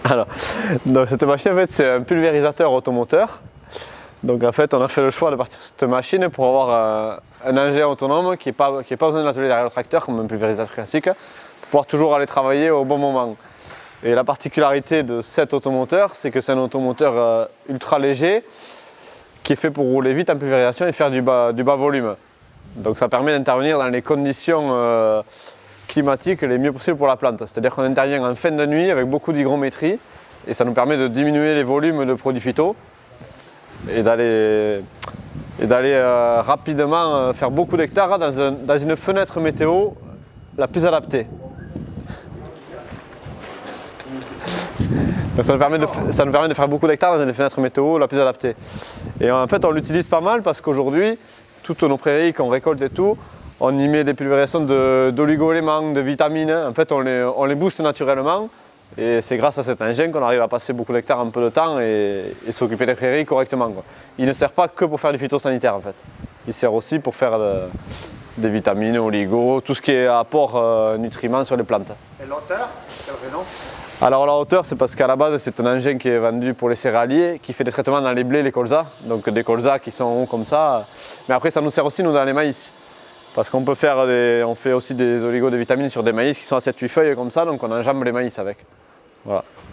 Alors, donc cette machine en fait c'est un pulvérisateur automoteur. Donc en fait on a fait le choix de partir sur cette machine pour avoir un engin autonome qui n'ait pas besoin de l'atelier derrière le tracteur comme un pulvérisateur classique, pour pouvoir toujours aller travailler au bon moment. Et la particularité de cet automoteur, c'est que c'est un automoteur ultra léger qui est fait pour rouler vite en pulvérisation et faire du bas volume. Donc ça permet d'intervenir dans les conditions climatiques les mieux possibles pour la plante. C'est-à-dire qu'on intervient en fin de nuit avec beaucoup d'hygrométrie et ça nous permet de diminuer les volumes de produits phyto et d'aller rapidement faire beaucoup d'hectares dans une fenêtre météo la plus adaptée. Donc ça nous permet de faire beaucoup d'hectares dans une fenêtre météo la plus adaptée. Et en fait on l'utilise pas mal parce qu'aujourd'hui, toutes nos prairies qu'on récolte et tout, on y met des pulvérisations d'oligo-éléments, de vitamines. En fait on les booste naturellement. Et c'est grâce à cet engin qu'on arrive à passer beaucoup d'hectares en peu de temps et s'occuper des prairies correctement, quoi. Il ne sert pas que pour faire du phytosanitaire en fait. Il sert aussi pour faire des vitamines, oligo, tout ce qui est apport nutriments sur les plantes. Et l'auteur, quelle raison? Alors la hauteur, c'est parce qu'à la base c'est un engin qui est vendu pour les céréaliers, qui fait des traitements dans les blés, les colzas, donc des colzas qui sont hauts comme ça. Mais après ça nous sert aussi nous dans les maïs. Parce qu'on peut faire on fait aussi des oligos de vitamines sur des maïs qui sont à 7-8 feuilles comme ça, donc on enjambe les maïs avec. Voilà.